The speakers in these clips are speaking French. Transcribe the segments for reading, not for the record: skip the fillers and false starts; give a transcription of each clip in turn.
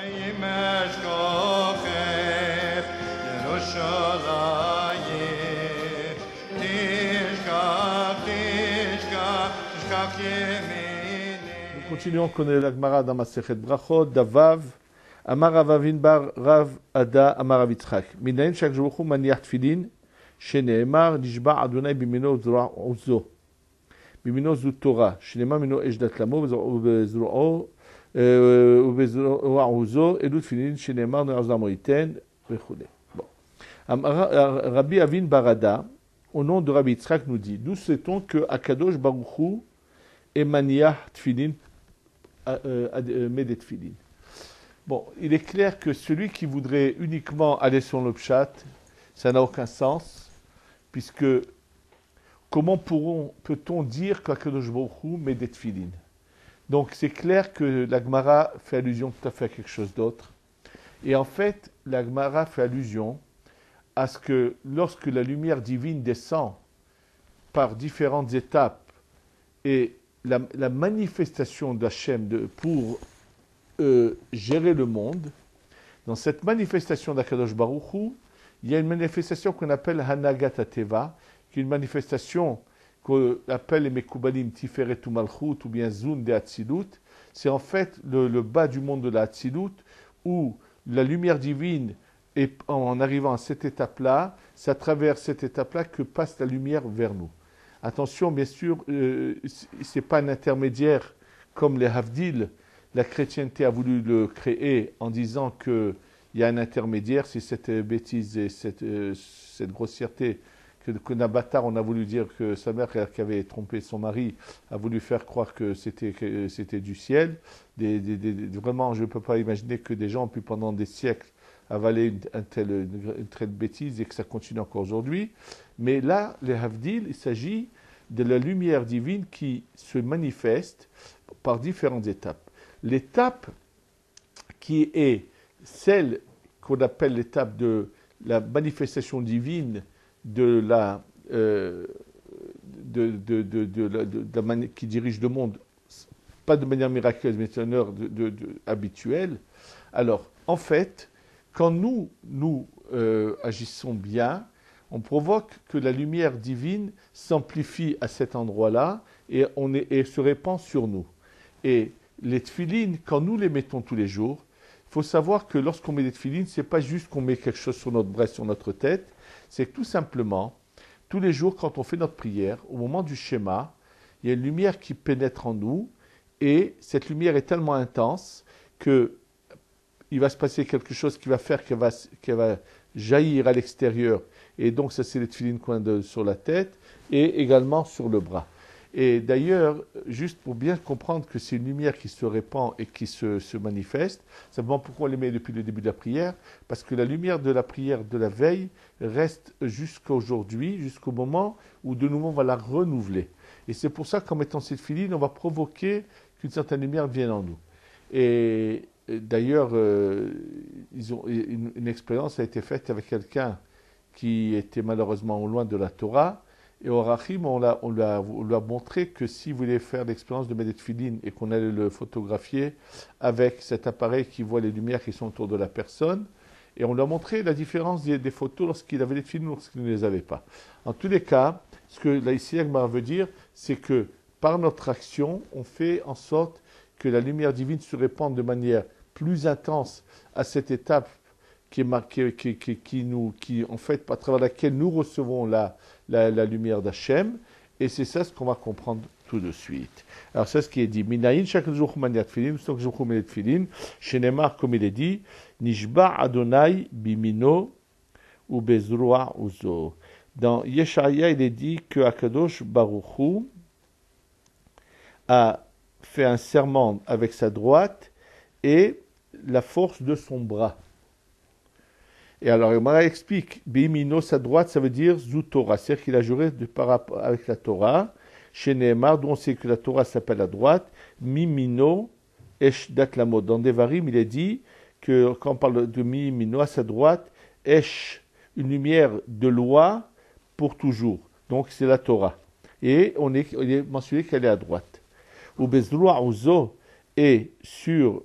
Nous continuons, on connaît la Gemara dans Masechet Brachot, Davav, Amar Rav Avin bar Rav Ada, Amar Rav Yitzchak. Minayin shak Baruch Hu maniach tfilin, sheneemar nishba Adonai bimino zura uzo. Bimino zu Torah, sheneemar mino ejdat lamo, ubezru'o, ubezru'a uzo, edu tfilin, sheneemar ne'azam moiten, vechule. Bon. Rabbi Avin bar Ada, au nom de Rabbi Yitzchak, nous dit, nous sait-on que Akadosh Baruch Hu est maniach tfilin, Medet Tfilin. Bon, il est clair que celui qui voudrait uniquement aller sur le pshat, ça n'a aucun sens, puisque comment peut-on dire qu'Akadosh Baruch Hu met des tefilin? Donc c'est clair que la Gemara fait allusion tout à fait à quelque chose d'autre. Et en fait, la Gemara fait allusion à ce que lorsque la lumière divine descend par différentes étapes et la manifestation d'Hachem pour gérer le monde, dans cette manifestation d'Akadosh Baruch Hu, il y a une manifestation qu'on appelle Hanagat HaTeva, qui est une manifestation qu'on appelle les Mekoubalim Tiferet ou Malchut, ou bien Zun de Hatzilut. C'est en fait le bas du monde de la Hatzilut, où la lumière divine, et en arrivant à cette étape-là, c'est à travers cette étape-là que passe la lumière vers nous. Attention, bien sûr, ce n'est pas un intermédiaire comme les Havdil. La chrétienté a voulu le créer en disant qu'il y a un intermédiaire. C'est cette bêtise et cette grossièreté que Nabatar, on a voulu dire que sa mère, qui avait trompé son mari, a voulu faire croire que c'était du ciel. Vraiment, je ne peux pas imaginer que des gens ont pu pendant des siècles avaler une telle bêtise et que ça continue encore aujourd'hui. Mais là, les Havdil, il s'agit de la lumière divine qui se manifeste par différentes étapes. L'étape qui est celle qu'on appelle l'étape de la manifestation divine qui dirige le monde, pas de manière miraculeuse, mais d'une heure habituelle. Alors, en fait, quand nous agissons bien, on provoque que la lumière divine s'amplifie à cet endroit-là et se répand sur nous. Et les tefilines, quand nous les mettons tous les jours, il faut savoir que lorsqu'on met des tefilines, ce n'est pas juste qu'on met quelque chose sur notre bras, sur notre tête, c'est que tout simplement, tous les jours, quand on fait notre prière, au moment du schéma, il y a une lumière qui pénètre en nous et cette lumière est tellement intense que il va se passer quelque chose qui va faire qu'elle va jaillir à l'extérieur. Et donc, ça, c'est les tefilines qu'on a sur la tête et également sur le bras. Et d'ailleurs, juste pour bien comprendre que c'est une lumière qui se répand et qui se manifeste, simplement pourquoi on les met depuis le début de la prière? Parce que la lumière de la prière de la veille reste jusqu'à aujourd'hui, jusqu'au moment où de nouveau on va la renouveler. Et c'est pour ça qu'en mettant cette filine, on va provoquer qu'une certaine lumière vienne en nous. Et d'ailleurs, une expérience a été faite avec quelqu'un qui était malheureusement loin de la Torah. Et au Rachim, on lui a montré que s'il voulait faire l'expérience de mettre des tefilines et qu'on allait le photographier avec cet appareil qui voit les lumières qui sont autour de la personne, et on lui a montré la différence des photos lorsqu'il avait les tefilines ou lorsqu'il ne les avait pas. En tous les cas, ce que la ici Agmara veut dire, c'est que par notre action, on fait en sorte que la lumière divine se répande de manière plus intense à cette étape qui est marquée, qui en fait, à travers laquelle nous recevons la lumière d'Hachem, et c'est ça ce qu'on va comprendre tout de suite. Alors c'est ce qui est dit. Minayin chaque jour maniat tefilin, chaque jour maniat tefilin, shenemar comme il est dit, nishba Adonai bimino ou bezroa uzo. Dans Yeshaya, il est dit que Akadosh Baruch Hu a fait un serment avec sa droite et la force de son bras. Et alors, Gemara explique, Bimino, sa droite, ça veut dire Zu Torah, c'est-à-dire qu'il a juré par rapport avec la Torah. Chez Nehemar, d'où on sait que la Torah s'appelle la droite, Mimino, Esh Daklamo. Dans Devarim, il est dit que quand on parle de Mimino, à sa droite, Esh, une lumière de loi pour toujours. Donc, c'est la Torah. Et il est mentionné qu'elle est à droite. Ou Bezroa Uzo, et sur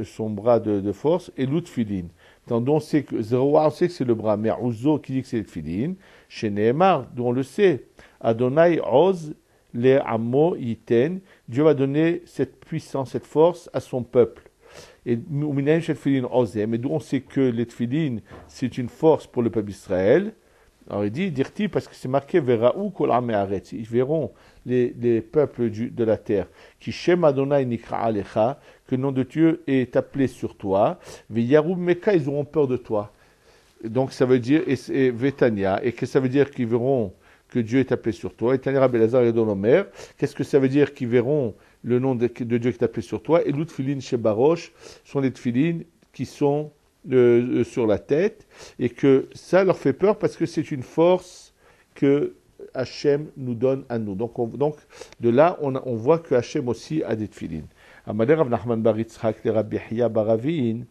son bras de force, et l'utfilin. Tandis on sait que Zeroua, on sait que c'est le bras, mais Ouzo qui dit que c'est le filin, chez Nehemar, d'où on le sait, Adonai Oz le Amo Yiten, Dieu va donner cette puissance, cette force à son peuple. Et Uminaim Shel Tfilin Ozem, et d'où on sait que les Tfilin, c'est une force pour le peuple d'Israël. Alors il dit, dirti, parce que c'est marqué Veraou Kol Ame Aretz. Ils verront les peuples de la terre, qui Shem Adonai Nikra Alecha, que le nom de Dieu est appelé sur toi. Veyaroub Meka, ils auront peur de toi. Donc ça veut dire, et Vetania, et que ça veut dire qu'ils verront que Dieu est appelé sur toi. Et Tania Rabbi Elazar et Don Omer, qu'est-ce que ça veut dire qu'ils verront le nom de Dieu qui est appelé sur toi? Et l'Utfilin chez Baroche sont les Tfilin qui sont sur la tête, et que ça leur fait peur parce que c'est une force que Hachem nous donne à nous. Donc de là, on voit que Hachem aussi a des tfilin. Amadé Rav Nachman bar Yitzhak le Rabbi Chia bar Ravin.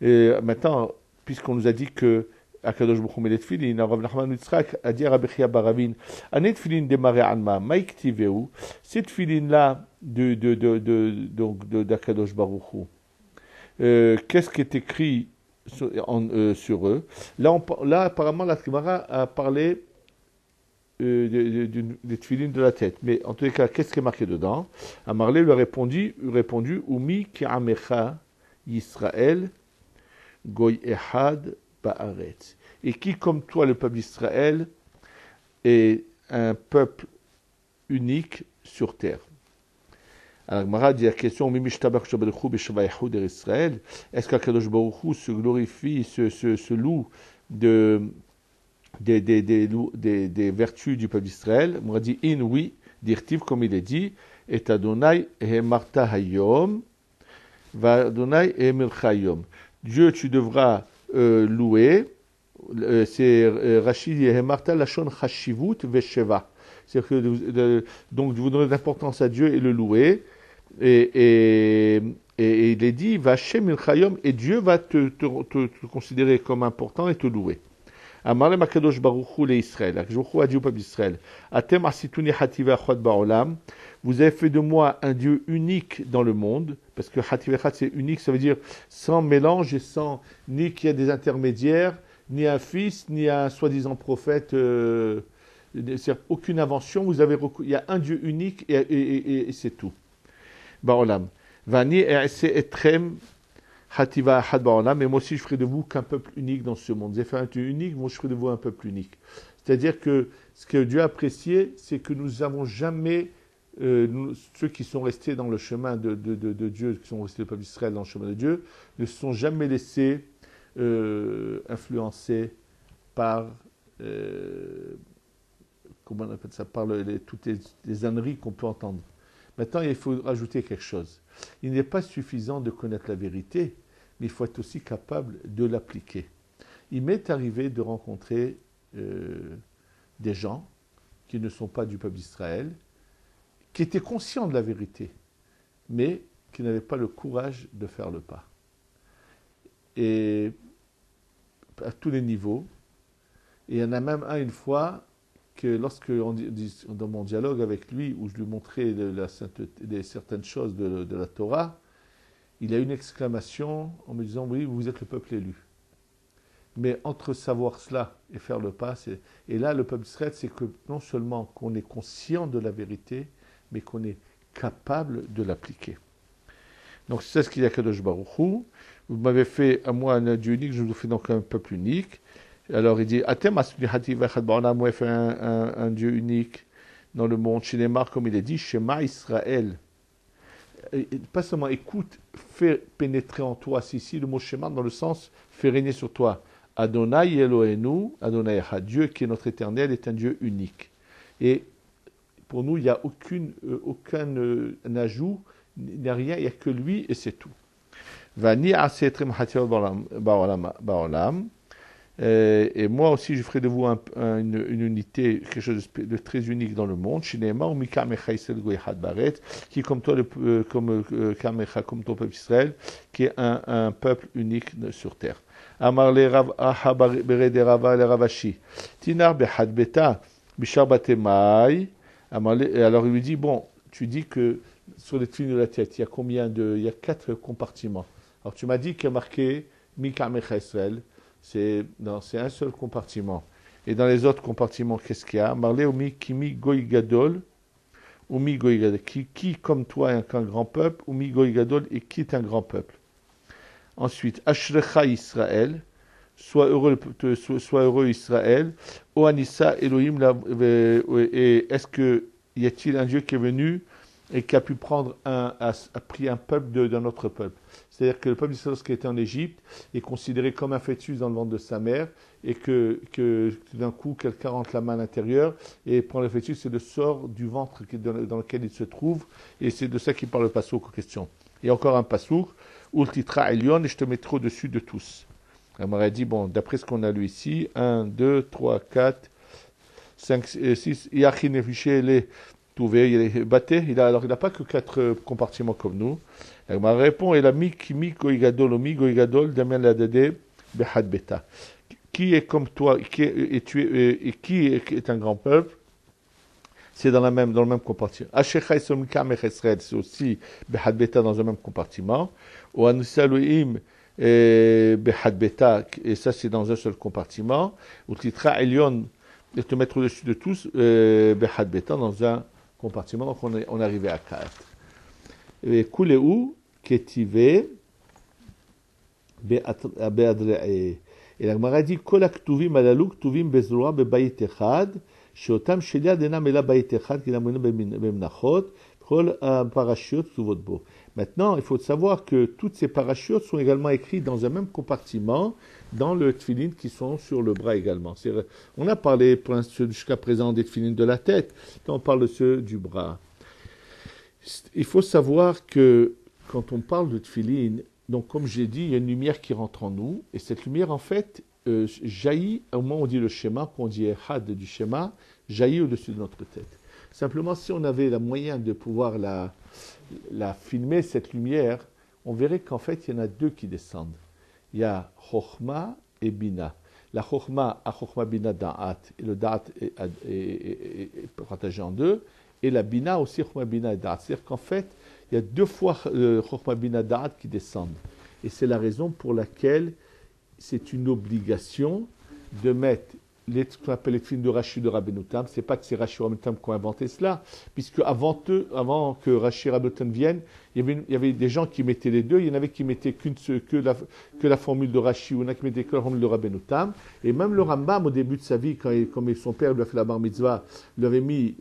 Maintenant, puisqu'on nous a dit que Akadosh Baruch Hu met les tfilin, Rav Nachman bar Yitzhak a dit à Rabbi Chia bar Ravin, Anet tfilin démarré Alma, Maïktiveu, ces tfilin-là d'Akadosh Baruch Hu. Qu'est-ce qui est écrit sur eux? Là, apparemment, la Gemara a parlé des tefilines de la tête. Mais en tous les cas, qu'est-ce qui est marqué dedans? Amarlé lui a répondu Umi ke'amecha Yisraël goy ehad ba'aretz. Et qui, comme toi, le peuple d'Israël, est un peuple unique sur terre. Alors, Gemara dit la question est-ce qu'Akadosh Baruch Hu se glorifie, se loue des vertus du peuple d'Israël? Gemara dit oui, dirtiv comme il est dit, et Adonai hemarta hayom, va Adonai emircha hayom. Dieu, tu devras louer. C'est Rachid hemarta lashon chashivut vesheva. C'est-à-dire que donc vous donnez l'importance à Dieu et le louer. Et il est dit, va Shem il et Dieu va te considérer comme important et te louer. Amarem Akadosh Baruch Hu le Israël. Akadosh Baruch Hu a dit au peuple d'Israël, Atem asituni hativa achot ba'olam. Vous avez fait de moi un Dieu unique dans le monde, parce que hativa achot c'est unique, ça veut dire sans mélange et sans ni qu'il y ait des intermédiaires, ni un fils, ni un soi-disant prophète. C'est-à-dire aucune invention. Il y a un Dieu unique et c'est tout. Ba'olam. Vani e'ase etrem hativa ahad ba'olam. Et moi aussi, je ferai de vous qu'un peuple unique dans ce monde. Vous avez fait un Dieu unique, moi je ferai de vous un peuple unique. C'est-à-dire que ce que Dieu a apprécié, c'est que nous n'avons jamais, ceux qui sont restés dans le chemin de Dieu, qui sont restés le peuple d'Israël dans le chemin de Dieu, ne se sont jamais laissés influencer par, comment on appelle ça, par toutes les âneries qu'on peut entendre. Maintenant, il faut rajouter quelque chose. Il n'est pas suffisant de connaître la vérité, mais il faut être aussi capable de l'appliquer. Il m'est arrivé de rencontrer des gens qui ne sont pas du peuple d'Israël, qui étaient conscients de la vérité, mais qui n'avaient pas le courage de faire le pas. Et à tous les niveaux. Et il y en a même un, une fois, que lorsque dans mon dialogue avec lui, où je lui montrais certaines choses de la Torah, il a eu une exclamation en me disant, oui, vous êtes le peuple élu. Mais entre savoir cela et faire le pas, et là, le peuple d'Israël, c'est que non seulement qu'on est conscient de la vérité, mais qu'on est capable de l'appliquer. Donc c'est ce qu'il y a Kadosh Baruch Hu. Vous m'avez fait à moi un Dieu unique, je vous fais donc un peuple unique. Alors il dit, Atem asmihati vechad ba'olam, moi fait un Dieu unique dans le monde. Shinemar, comme il est dit, Shema Israël. Pas seulement écoute, fais pénétrer en toi. Si le mot Shema dans le sens, fais régner sur toi. Adonai Elohenu, Adonai Echad, Dieu qui est notre éternel, est un Dieu unique. Et pour nous, il n'y a aucun ajout, il n'y a rien, il n'y a que lui et c'est tout. Vani asetrem hatir ba'olam. Et moi aussi, je ferai de vous une unité, quelque chose de très unique dans le monde. Qui, comme toi, comme ton peuple Israël, qui est un peuple unique sur terre. Amar le Rav Aha bered Rava le Ravashi. Tinar behad beta bishar batemai. Alors il lui dit, bon, tu dis que sur les tefilines de la tête, il y a combien de... Il y a 4 compartiments. Alors tu m'as dit qu'il y a marqué Mikamecha Israël, c'est un seul compartiment. Et dans les autres compartiments, qu'est-ce qu'il y a? Marlé Omi Kimi Goy Gadol, Omi Goy Gadol, qui comme toi est un grand peuple, Omi Goy Gadol, et qui est un grand peuple. Ensuite, Ashrecha Israël, sois heureux Israël, Oanissa Elohim, et est-ce que y a-t-il un Dieu qui est venu et qui a pu prendre a pris un peuple d'un autre peuple? C'est-à-dire que le peuple d'Israël qui était en Égypte est considéré comme un fœtus dans le ventre de sa mère et que d'un coup quelqu'un rentre la main à l'intérieur et prend le fœtus, c'est le sort du ventre dans lequel il se trouve, et c'est de ça qu'il parle le passouk en question. Il y a encore un passouk, Ultitra Elion, et je te mettrai au-dessus de tous. On m'aurait dit, bon, d'après ce qu'on a lu ici, 1, 2, 3, 4, 5, 6, Yachin Efiché, les Touvé, il est batté, alors il n'a pas que 4 compartiments comme nous. Elle m'a répondu, et la mi goigadol, mi goigadol, damien la dade, behad beta. Qui est comme toi, qui est un grand peuple? C'est dans le même compartiment. Ashecha Esomika Mechesred, c'est aussi behad beta dans le même compartiment. Ou Anusaluim behad beta, et ça c'est dans un seul compartiment. Ou Titra Elion, et te mettre au-dessus de tous, behad beta dans un compartiment. Donc on est arrivé à 4. Et Kuleu, Ketive, Beadre, et la Gemara dit Kol Aktuvim Alalu Ktuvim Bezroa Bebayit Echad, Sheotam Shelia Dena Mela Bayit Echad, Ki Namenu Bemnachot, Kol Parashiot Ktuvot Bo. Maintenant, il faut savoir que toutes ces parachutes sont également écrites dans un même compartiment, dans le tefillin qui sont sur le bras également. On a parlé jusqu'à présent des tefillin de la tête, quand on parle de ceux du bras. Il faut savoir que quand on parle de tefillin, donc comme j'ai dit, il y a une lumière qui rentre en nous, et cette lumière en fait jaillit, au moment où on dit le schéma, quand on dit Ehad du schéma, jaillit au-dessus de notre tête. Simplement, si on avait le moyen de pouvoir la filmer, cette lumière, on verrait qu'en fait, il y en a 2 qui descendent. Il y a Chochma et Bina. La Chochma a Chochma Bina Da'at, et le Da'at est partagé en 2, et la Bina aussi Chochma Bina et Da'at. C'est-à-dire qu'en fait, il y a 2 fois Chochma Bina Da'at qui descendent. Et c'est la raison pour laquelle c'est une obligation de mettre ce qu'on appelle les films de Rashi de Rabbeinu Tam. Ce n'est pas que c'est Rashi et Rabbeinu Tam qui ont inventé cela, puisque avant que Rashi et Rabbeinu Tam viennent, il y avait des gens qui mettaient les 2, il y en avait qui mettaient que la formule de Rashi, ou il y en a qui mettaient que la formule de Rabbeinu Tam. Et même le Rambam, au début de sa vie, comme son père lui a fait la bar mitzvah, lui avait mis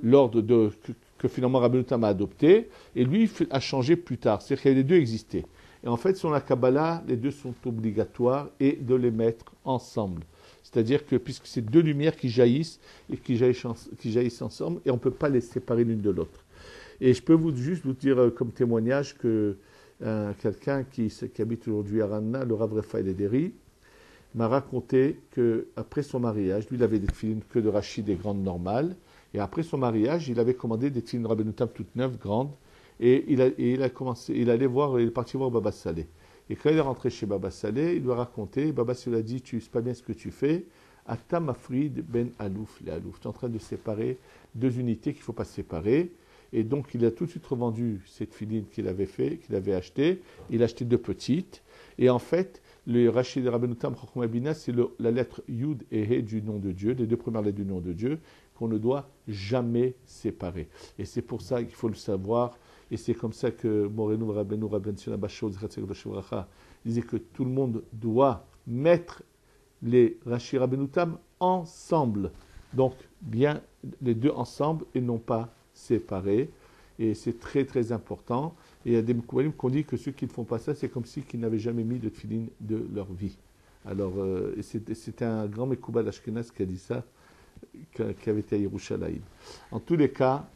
l'ordre que finalement Rabbeinu Tam a adopté, et lui a changé plus tard. C'est-à-dire que les 2 existaient. Et en fait, sur la Kabbalah, les 2 sont obligatoires et de les mettre ensemble. C'est-à-dire que puisque c'est 2 lumières qui jaillissent et qui jaillissent ensemble, et on ne peut pas les séparer l'une de l'autre. Et je peux juste vous dire comme témoignage que quelqu'un qui habite aujourd'hui à Ranna, le Rav Raphaël Ederi, m'a raconté qu'après son mariage, lui il avait des tefillin que de Rashi, des grandes normales, et après son mariage, il avait commandé des tefillin Rabbeinu Tam toutes neuves, grandes, et il est parti voir Baba Saleh. Et quand il est rentré chez Baba Saleh, il lui a raconté, Baba Saleh lui a dit, tu sais pas bien ce que tu fais, Ata Mafrid ben Alouf, les Alouf. Tu es en train de séparer 2 unités qu'il ne faut pas séparer. Et donc il a tout de suite revendu cette filine qu'il avait acheté. Il a acheté 2 petites. Et en fait, le Rachid Rabbeinu Tam Chochma Bina, c'est la lettre Yud et He du nom de Dieu, les 2 premières lettres du nom de Dieu, qu'on ne doit jamais séparer. Et c'est pour ça qu'il faut le savoir. Et c'est comme ça que Morenu Rabbeinu Sion Abashot disait que tout le monde doit mettre les Rashi Rabbeinu Tam ensemble. Donc, bien les 2 ensemble et non pas séparés. Et c'est très très important. Et il y a des Mekoubalim qui ont dit que ceux qui ne font pas ça, c'est comme si ils n'avaient jamais mis de tefillin de leur vie. Alors, c'était un grand Mekoubal Ashkenaz qui a dit ça, qui avait été à Yerushalayim. En tous les cas,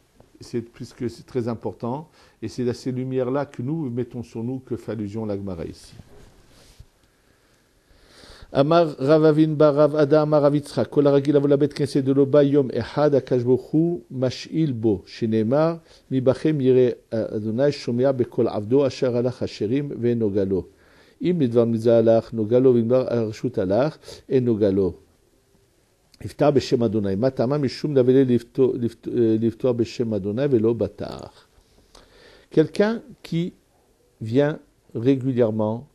puisque c'est très important, et c'est à ces lumières-là que nous mettons sur nous que fait allusion l'Agmara ici. Amar Ravavin Barav Ada Amar Ravitzra Kol Aragil Avolabet Kensed de Loba Yom Ehad Akashbochu Mash'il Bo Shenemar Mibachem Yire Adonai Shomea Bekol Avdo Asher Alach Hasherim Venogalo Im Nidvar Mitzah Alach Nogalo Vimbar Arshut Alach et Nogalo. Iftar b'shem Adonai. Matama mishum davele liftar b'shem Adonai velo batar. Quelqu'un qui vient régulièrement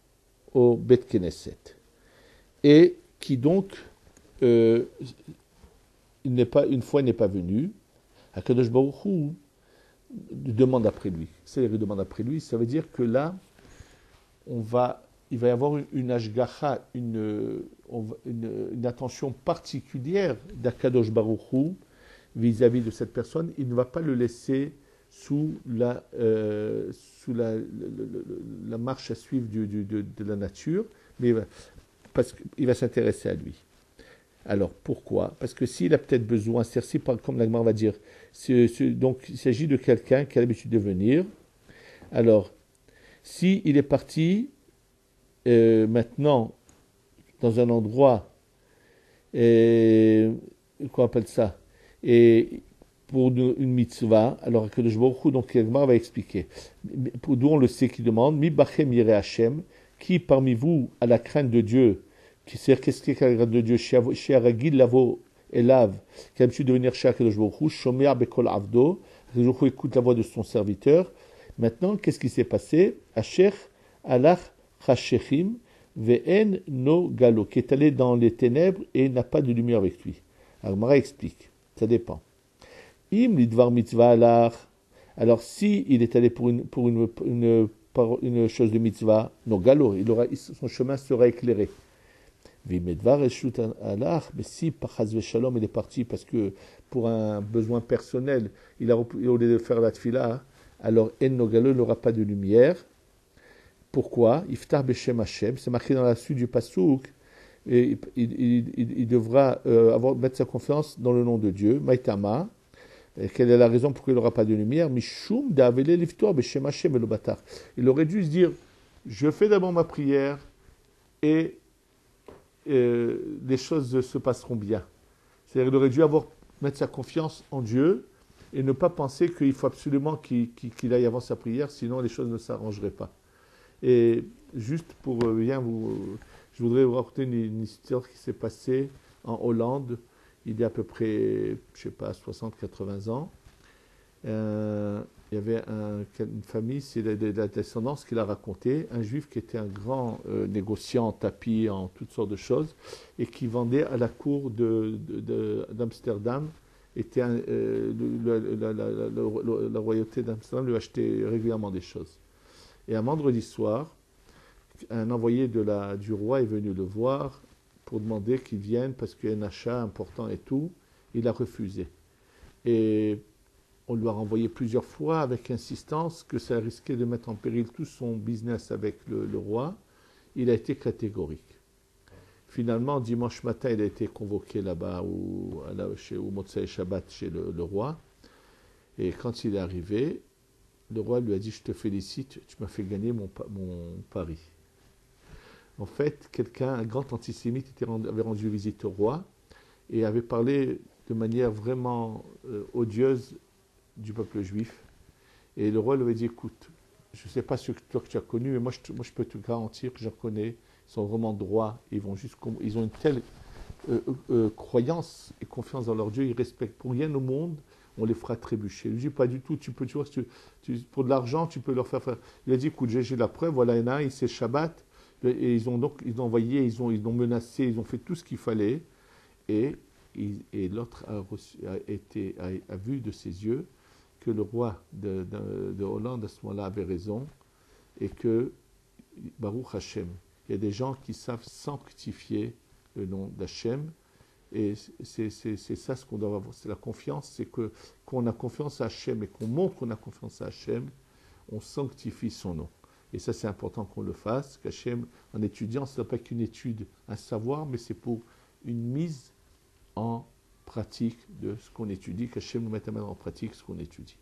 au Bet Knesset et qui donc une fois n'est pas venu, Akadosh Baruch Hu demande après lui. C'est-à-dire, il demande après lui, ça veut dire que là, il va y avoir une ashgacha, une attention particulière d'Akadosh Baruch Hu vis-à-vis de cette personne. Il ne va pas le laisser sous la marche à suivre de la nature, mais parce qu'il va s'intéresser à lui. Alors, pourquoi? Parce que s'il a peut-être besoin, c'est-à-dire, comme l'Agmar va dire, donc il s'agit de quelqu'un qui a l'habitude de venir. Alors, s'il est parti maintenant dans un endroit, qu'on appelle ça, et pour une mitzvah, alors que le Baruch donc l'Agmar va expliquer. D'où on le sait qui demande, Mi bachem yireh Hashem, qui parmi vous a la crainte de Dieu, c'est-à-dire qu'est-ce qui est la crainte de Dieu, chez Aragil lavo elav, qui a l'habitude de venir chez Akadosh Baruch Hu, shomer bekol avdo, Akadosh Baruch Hu écoute la voix de son serviteur. Maintenant, qu'est-ce qui s'est passé? Asher alach chashechim ve'en no galo, qui est allé dans les ténèbres et n'a pas de lumière avec lui. Agmara explique, ça dépend. Im lidvar mitzvah alach, alors si il est allé pour une chose de mitzvah, no galo, son chemin sera éclairé. Vimedvar eshut alach, mais si par chas v'shalom il est parti parce que pour un besoin personnel, au lieu de faire la tfila, alors en no galo, il n'aura pas de lumière. Pourquoi? Iftar b'shem Hashem, c'est marqué dans la suite du pasouk, et il devra mettre sa confiance dans le nom de Dieu, Maïtama. Quelle est la raison pour qu'il n'aura pas de lumière? Mishum d'avele liftor b'shem Hashem et le batar. Il aurait dû se dire, je fais d'abord ma prière et les choses se passeront bien. C'est-à-dire qu'il aurait dû mettre sa confiance en Dieu et ne pas penser qu'il faut absolument qu'il aille avant sa prière, sinon les choses ne s'arrangeraient pas. Et juste pour bien je voudrais vous raconter une histoire qui s'est passée en Hollande il y a à peu près, je sais pas, 60-80 ans. Il y avait une famille, c'est la descendance qui l'a raconté, un juif qui était un grand négociant en tapis, en toutes sortes de choses, et qui vendait à la cour d'Amsterdam. La royauté d'Amsterdam lui achetait régulièrement des choses. Et un vendredi soir, un envoyé du roi est venu le voir pour demander qu'il vienne parce qu'il y a un achat important et tout. Il a refusé. Et on lui a renvoyé plusieurs fois avec insistance que ça risquait de mettre en péril tout son business avec le roi. Il a été catégorique. Finalement, dimanche matin, il a été convoqué là-bas au Motsei Shabbat chez le roi. Et quand il est arrivé, le roi lui a dit « Je te félicite, tu m'as fait gagner mon pari ». En fait, un grand antisémite, avait rendu visite au roi et avait parlé de manière vraiment odieuse du peuple juif. Et le roi lui avait dit « Écoute, je ne sais pas ce que toi que tu as connu, mais moi je peux te garantir que j'en connais, ils sont vraiment droits, ils ont une telle croyance et confiance dans leur Dieu, ils respectent pour rien au monde, on les fera trébucher. Il lui dit pas du tout, tu vois, pour de l'argent, tu peux leur faire. Il a dit, écoute, j'ai la preuve, voilà, il y en a un, il s'est Shabbat, et ils ont envoyé, ils ont menacé, ils ont fait tout ce qu'il fallait, et l'autre a vu de ses yeux que le roi de Hollande à ce moment-là avait raison, et que, Baruch Hashem, il y a des gens qui savent sanctifier le nom d'Hashem, et c'est ça ce qu'on doit avoir, c'est la confiance, c'est que quand on a confiance à Hachem et qu'on montre qu'on a confiance à Hachem, on sanctifie son nom. Et ça c'est important qu'on le fasse, qu'Hachem, en étudiant, ce n'est pas qu'une étude, un savoir, mais c'est pour une mise en pratique de ce qu'on étudie, qu'Hachem nous mette à mettre en pratique ce qu'on étudie.